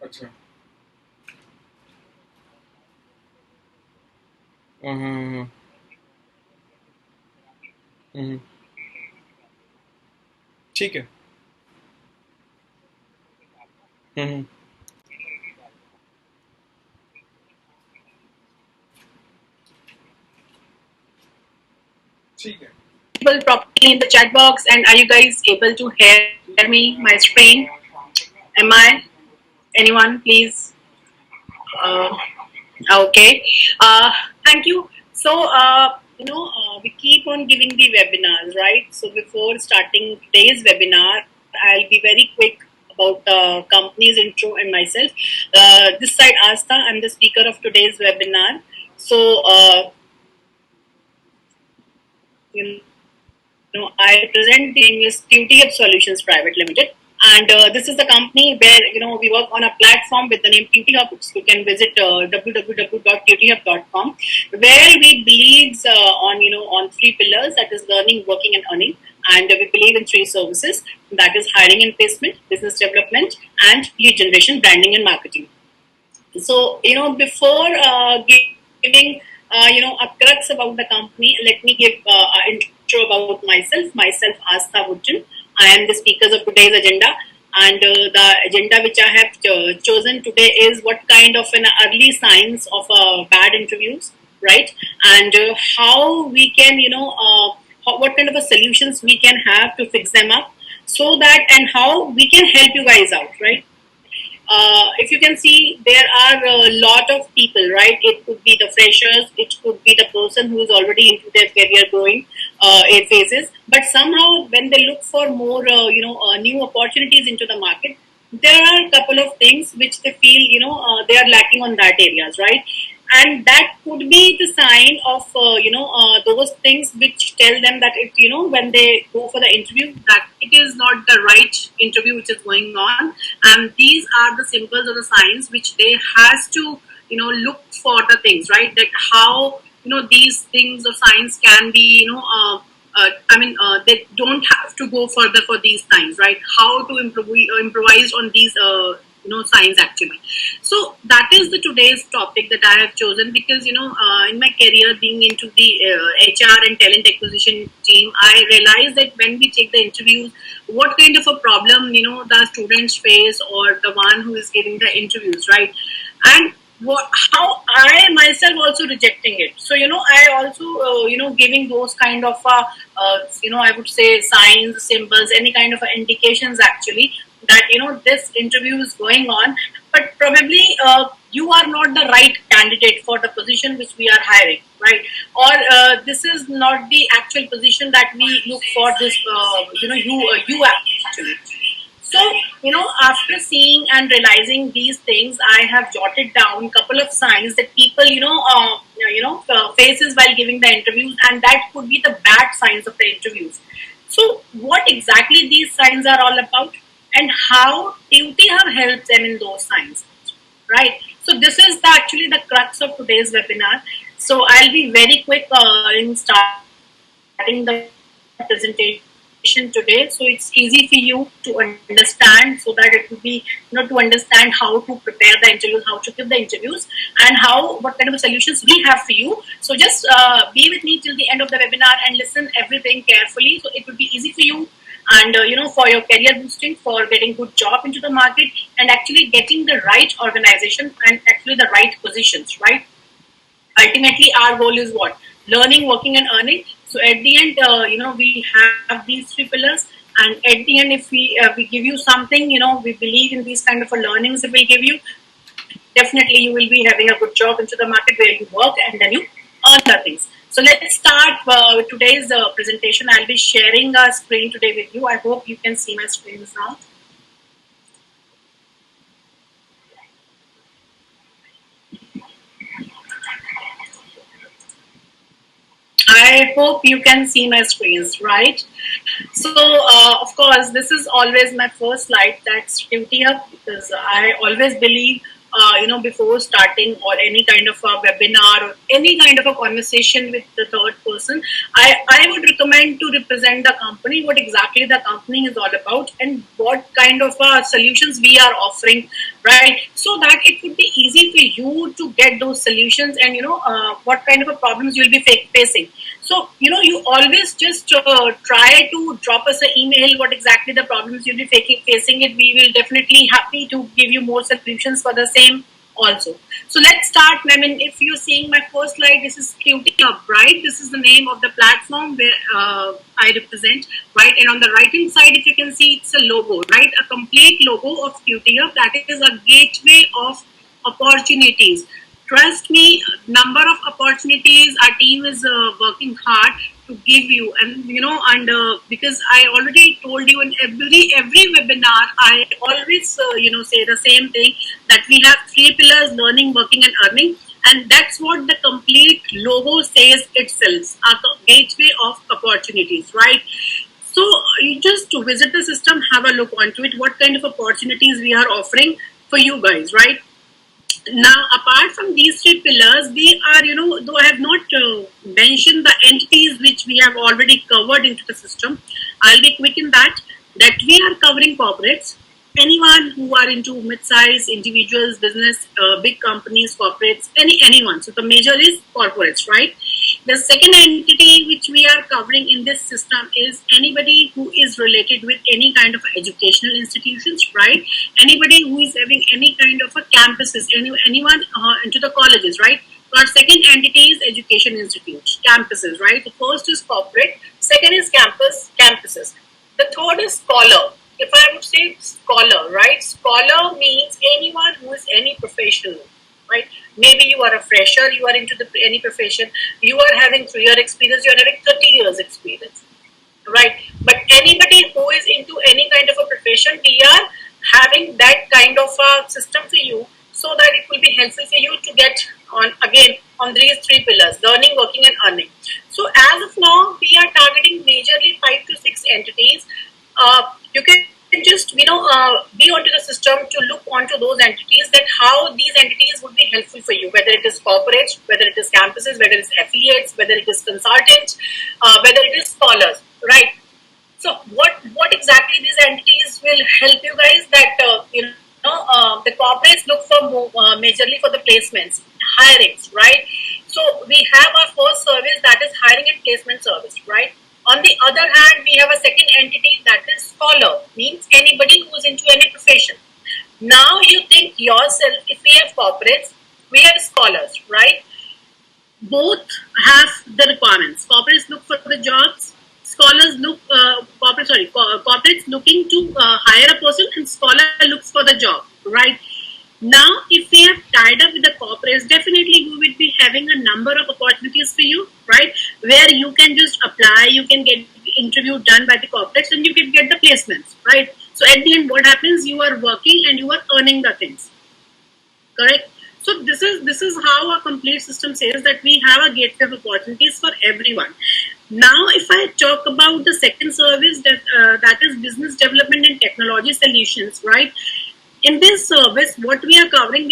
अच्छा। हाँ हाँ हाँ। हम्म, ठीक है। हम्म, ठीक है। Properly in the chat box, and are you guys able to hear me, my screen? Am I? Anyone, please? Uh, okay. Thank you. So, we keep on giving the webinars, right? So, before starting today's webinar, I'll be very quick about the company's intro and myself. This side, Asta, I'm the speaker of today's webinar. So, you I represent the Institute of Solutions Private Limited, and this is the company where we work on a platform with the name Beauty Hub. So you can visit www.beautyhub.com, where we believe on three pillars, that is learning, working, and earning. And we believe in three services, that is hiring and placement, business development, and lead generation, branding, and marketing. So, before giving, a crux about the company, let me give an intro about myself. Myself, Asta Vujjan. I am the speakers of today's agenda. And the agenda which I have chosen today is what kind of an early signs of bad interviews, right? And how we can, what kind of a solutions we can have to fix them up, so that, and how we can help you guys out, right? If you can see, there are a lot of people, right? It could be the freshers, it could be the person who is already into their career growing phases. But somehow, when they look for more, new opportunities into the market, there are a couple of things which they feel, they are lacking on that areas, right? And that could be the sign of those things which tell them that it when they go for the interview, that it is not the right interview which is going on. And these are the symbols or the signs which they has to look for the things, right? That how these things or signs can be they don't have to go further for these signs, right? How to improvise on these signs actually. So that is the today's topic that I have chosen because in my career being into the HR and talent acquisition team, I realized that when we take the interviews, what kind of a problem the students face or the one who is giving the interviews, right? And how I myself also rejecting it. So I also giving those kind of I would say signs, symbols, any kind of indications actually that this interview is going on, but probably you are not the right candidate for the position which we are hiring, right? Or this is not the actual position that we look for. This you actually. So, after seeing and realizing these things, I have jotted down a couple of signs that people, faces while giving the interviews, and that could be the bad signs of the interviews. So, what exactly these signs are all about, and how duty have helped them in those signs, right? So, this is actually the crux of today's webinar. So, I'll be very quick in starting the presentation today, so it's easy for you to understand, so that it will be to understand how to prepare the interviews, how to give the interviews, and how what kind of solutions we have for you. So just be with me till the end of the webinar and listen everything carefully, so it will be easy for you, and for your career boosting, for getting good job into the market, and actually getting the right organization and actually the right positions, right? Ultimately our goal is what? Learning, working, and earning. So at the end we have these three pillars, and at the end if we give you something, we believe in these kind of learnings that will give you, definitely you will be having a good job into the market where you work and then you earn the things. So let's start with today's presentation. I'll be sharing a screen today with you. I hope you can see my screens now. I hope you can see my screens, right? So, of course, this is always my first slide. That's duty up, because I always believe, before starting or any kind of a webinar or any kind of a conversation with the third person, I would recommend to represent the company, what exactly the company is all about, and what kind of solutions we are offering, right? So that it would be easy for you to get those solutions, and what kind of a problems you'll be facing. So you always just try to drop us an email what exactly the problems you'll be facing it. We will definitely happy to give you more solutions for the same also. So let's start. I mean, if you're seeing my first slide, this is QT Hub, right? This is the name of the platform where I represent, right? And on the right hand side, if you can see, it's a logo, right? A complete logo of QT Hub. That is a gateway of opportunities. Trust me, number of opportunities our team is working hard to give you, and because I already told you in every webinar, I always say the same thing, that we have three pillars: learning, working, and earning, and that's what the complete logo says itself, a gateway of opportunities, right? So you just to visit the system, have a look onto it, what kind of opportunities we are offering for you guys, right? Now, apart from these three pillars, we are, though I have not mentioned the entities which we have already covered into the system, I'll be quick in that we are covering corporates, anyone who are into mid-size individuals, business, big companies, corporates, anyone. So the major is corporates, right? The second entity which we are covering in this system is anybody who is related with any kind of educational institutions, right? Anybody who is having any kind of a campuses, anyone into the colleges, right? So our second entity is education institutes, campuses, right? The first is corporate, second is campuses. The third is scholar. If I would say scholar, right? Scholar means anyone who is any professional, right? Maybe you are a fresher, you are into any profession, you are having 3 year experience, you are having 30 years experience, right? But anybody who is into any kind of a profession, we are having that kind of a system for you, so that it will be helpful for you to get on again on these three pillars: learning, working, and earning. So as of now, we are targeting majorly 5 to 6 entities. You can just be onto the system to look onto those entities, that how these entities would be helpful for you, whether it is corporate, whether it is campuses, whether it is affiliates, whether it is consultants, whether it is scholars, right? So what exactly these entities will help you guys that the corporates look for majorly for the placements, hirings, right? So we have our first service that is hiring and placement service, right? On the other hand, we have a second entity that is scholar, means anybody who is into any profession. Now you think yourself, if we have corporates, we have scholars, right? Both have the requirements. Corporates look for the jobs. Scholars look corporates looking to hire a person, and scholar looks for the job. Right now, if we have tied up with the corporates, definitely we will be having a number of opportunities for you, right? Where you can just apply, you can get the interview done by the corporates, and you can get the placements, right? So at the end, what happens? You are working and you are earning the things. Correct. So this is how our complete system says that we have a gateway of opportunities for everyone. Now, if I talk about the second service that is business development and technology solutions, right? In this service, what we are covering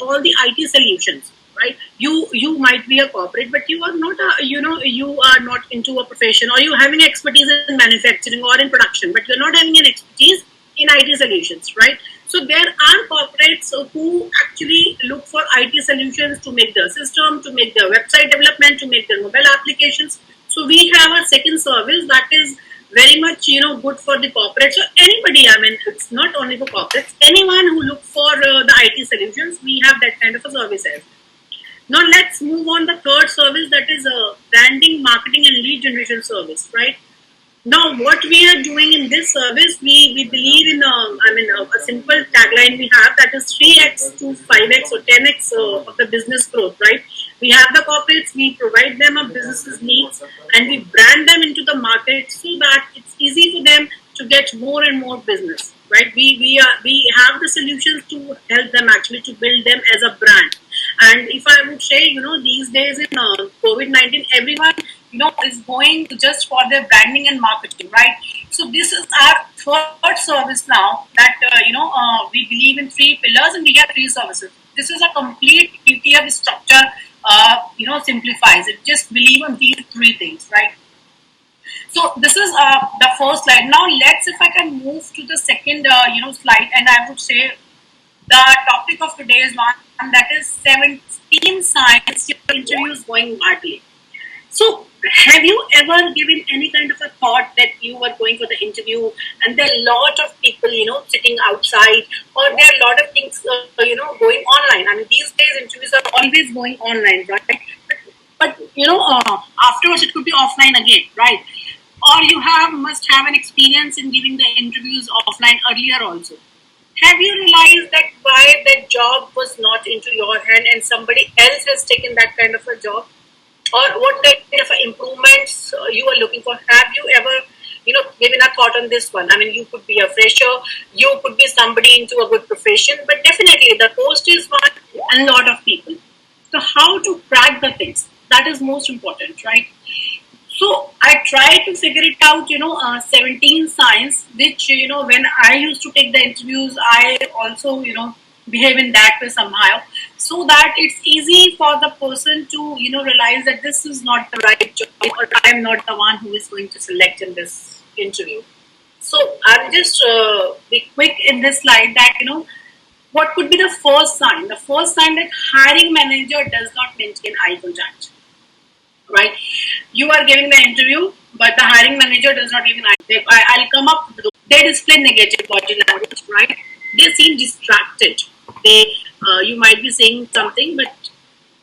all the IT solutions, right? You might be a corporate, but you are not you are not into a profession, or you having expertise in manufacturing or in production, but you're not having an expertise in IT solutions, right? So there are corporates who actually look for IT solutions to make their system, to make their website development, to make their mobile applications. So we have a second service that is very much good for the corporates. So anybody, I mean, it's not only for corporates. Anyone who look for the IT solutions, we have that kind of a service as. Now let's move on the third service, that is branding, marketing, and lead generation service, right? Now, what we are doing in this service, we believe in, a simple tagline we have, that is 3x to 5x or 10x of the business growth, right? We have the corporates, we provide them a business's needs, and we brand them into the market so that it's easy for them to get more and more business, right? We have the solutions to help them actually to build them as a brand. And if I would say, these days in COVID-19, everyone is going just for their branding and marketing, right? So this is our third service now that we believe in three pillars and we have three services. This is a complete ETF structure. Simplifies it. Just believe on these three things, right? So this is the first slide. Now let's, if I can move to the second slide, and I would say the topic of today is one that is 17 signs your interview is going badly. So, have you ever given any kind of a thought that you were going for the interview and there are a lot of people, sitting outside, or there are a lot of things, going online? I mean, these days interviews are always going online, right? But, afterwards it could be offline again, right? Or you must have an experience in giving the interviews offline earlier also. Have you realized that why that job was not into your hand and somebody else has taken that kind of a job? Or what kind of improvements you are looking for? Have you ever, given a thought on this one? I mean, you could be a fresher, you could be somebody into a good profession, but definitely the post is one and a lot of people. So how to crack the things? That is most important, right? So I tried to figure it out, 17 signs, which, when I used to take the interviews, I also, behave in that way somehow, so that it's easy for the person to, realize that this is not the right job, or I am not the one who is going to select in this interview. So I'll just be quick in this slide that, what could be the first sign? The first sign that hiring manager does not maintain eye contact. Right? You are giving the interview, but the hiring manager does not even. I'll come up with they display negative body language, right? They seem distracted. You might be saying something, but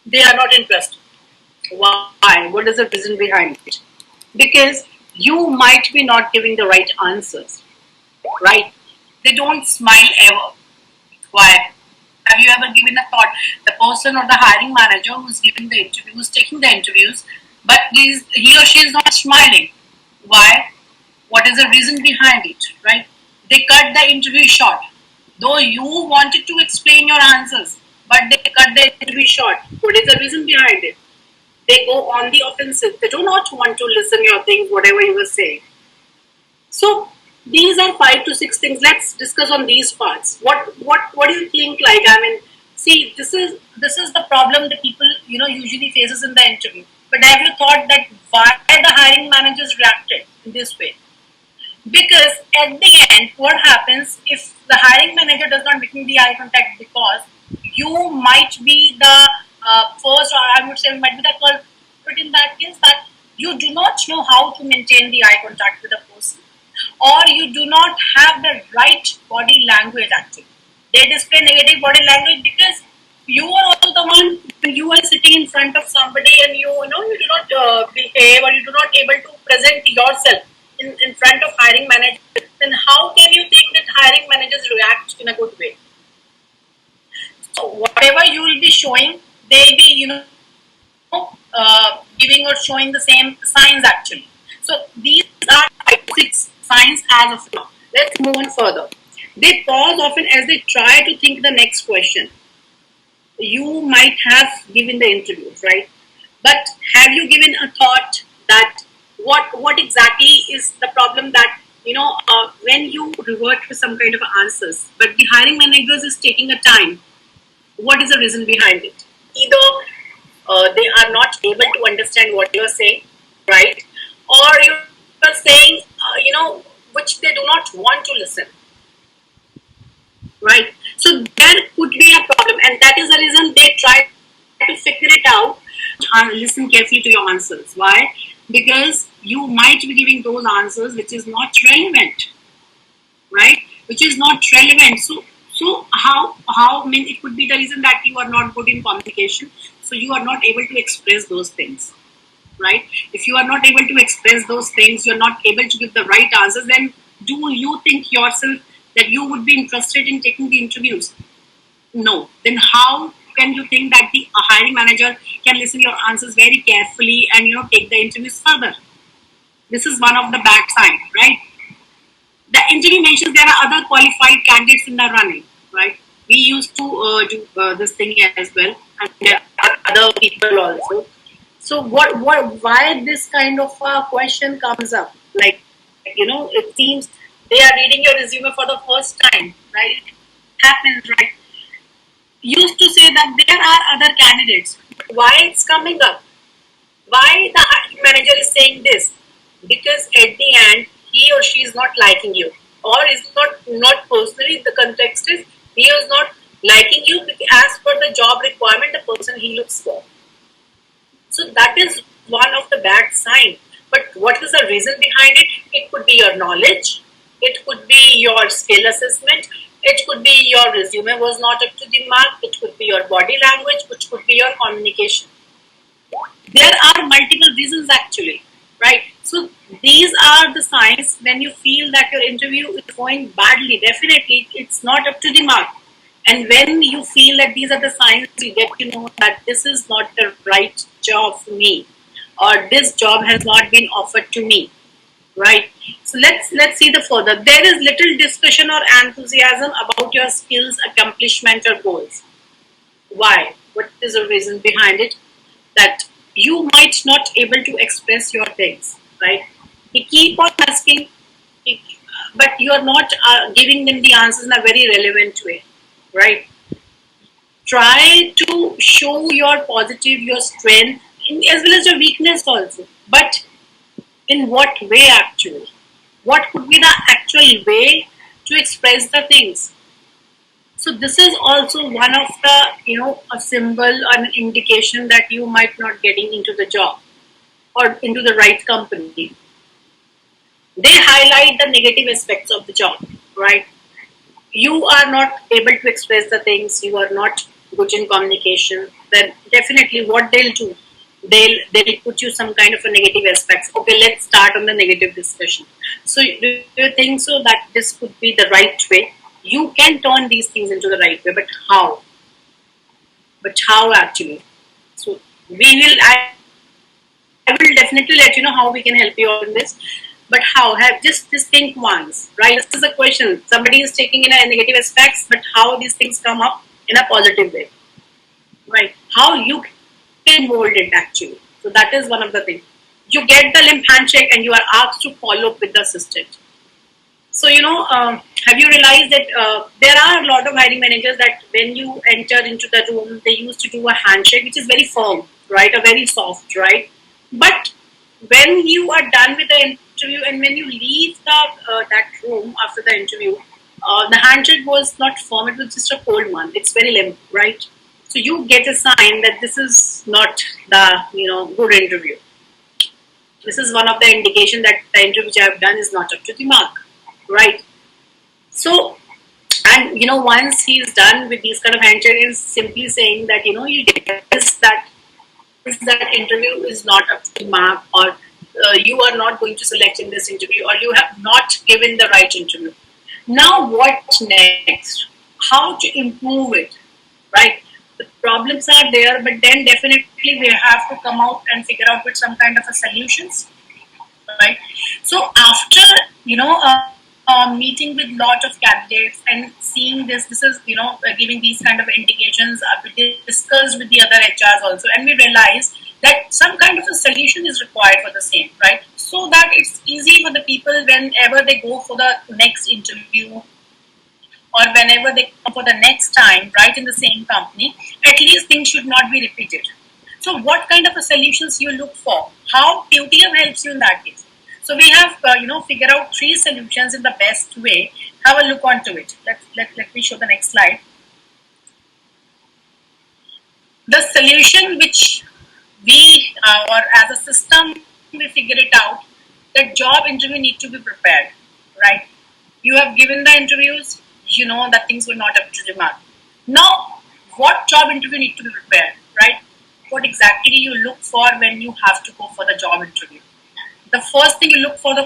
they are not interested. Why? What is the reason behind it? Because you might be not giving the right answers, right? They don't smile ever. Why? Have you ever given a thought? The person or the hiring manager who's giving the interview, who's taking the interviews, but he or she is not smiling. Why? What is the reason behind it? Right? They cut the interview short. Though you wanted to explain your answers, but they cut the interview short. What is the reason behind it? They go on the offensive. They do not want to listen your things, whatever you were saying. So these are 5 to 6 things. Let's discuss on these parts. What do you think? Like, I mean, See, this is the problem that people usually faces in the interview. But have you thought that why the hiring managers reacted in this way? Because at the end, what happens if the hiring manager does not making the eye contact, because you might be the first, or I would say, might be the culprit in that case, that you do not know how to maintain the eye contact with a person, or you do not have the right body language. Actually, they display negative body language because you are also the one when you are sitting in front of somebody and you do not behave, or you do not able to present yourself in front of hiring manager. Then how can you think that hiring managers react in a good way? So whatever you will be showing, they'll be giving or showing the same signs actually. So these are 5 6 signs as of now. Let's move on further. They pause often as they try to think the next question. You might have given the interviews, right? But have you given a thought that what exactly is the problem, that when you revert to some kind of answers, but the hiring managers is taking a time, what is the reason behind it? Either they are not able to understand what you're saying, right? Or you're saying, which they do not want to listen, right? So there could be a problem, and that is the reason they try to figure it out and listen carefully to your answers. Why? Because you might be giving those answers which is not relevant, right? Which is not relevant. So how I mean, it could be the reason that you are not good in communication, so you are not able to express those things, right? If you are not able to express those things, you're not able to give the right answers, then do you think yourself that you would be interested in taking the interviews? No. Then how can you think that the hiring manager can listen your answers very carefully and take the interviews further? This is one of the bad signs, right? The interview mentions there are other qualified candidates in the running, right? We used to do this thing as well, and there are other people also. So why this kind of question comes up? Like, it seems they are reading your resume for the first time, right? Happens, right? Used to say that there are other candidates. Why it's coming up? Why the hiring manager is saying this? Because at the end, he or she is not liking you, or is not personally. The context is he is not liking you as per the job requirement, the person he looks for. So that is one of the bad signs. But what is the reason behind it? It could be your knowledge, it could be your skill assessment, it could be your resume was not up to the mark, it could be your body language, which could be your communication. There are multiple reasons actually, right? So these are the signs when you feel that your interview is going badly. Definitely, it's not up to the mark. And when you feel that these are the signs, you get to know that this is not the right job for me, or this job has not been offered to me, right? So let's see the further. There is little discussion or enthusiasm about your skills, accomplishment, or goals. Why? What is the reason behind it? That you might not able to express your things, right? They keep on asking, but you are not giving them the answers in a very relevant way, right? Try to show your positive, your strength, as well as your weakness also. But in what way actually? What could be the actual way to express the things? So this is also one of the a symbol or an indication that you might not getting into the job or into the right company. They highlight the negative aspects of the job, right? You are not able to express the things, you are not good in communication, then definitely what they'll do, they'll put you some kind of a negative aspects. Okay, let's start on the negative discussion. So do you think so that this could be the right way? You can turn these things into the right way, but how? But how actually? So I will definitely let you know how we can help you on this. But how? Have just think once, right? This is a question. Somebody is taking in a negative aspects, but how these things come up in a positive way, right? How you can mold it actually. So that is one of the things. You get the limp handshake and you are asked to follow up with the assistant. So, have you realized that there are a lot of hiring managers that when you enter into the room, they used to do a handshake, which is very firm, right? A very soft, right? But when you are done with the interview and when you leave that room after the interview, the handshake was not firm; it was just a cold one. It's very limp, right? So you get a sign that this is not the good interview. This is one of the indication that the interview which I have done is not up to the mark, right? So, and once he's done with these kind of handshake, is simply saying that you guess that that interview is not up to the mark, or you are not going to select in this interview, or you have not given the right interview. Now, what next? How to improve it, right? The problems are there, but then definitely we have to come out and figure out with some kind of a solutions, right? So after meeting with lot of candidates and seeing this is giving these kind of indications. We discussed with the other HRs also, and we realized that some kind of a solution is required for the same, right? So that it's easy for the people whenever they go for the next interview or whenever they come for the next time, right, in the same company, at least things should not be repeated. So, what kind of a solutions you look for? How QTM helps you in that case? So, we have figure out three solutions in the best way. Have a look onto it. Let me show the next slide. The solution which we or as a system we figure it out that job interview need to be prepared, right? You have given the interviews, you know that things were not up to the mark. Now, what job interview need to be prepared, right? What exactly you look for when you have to go for the job interview? The first thing you look for the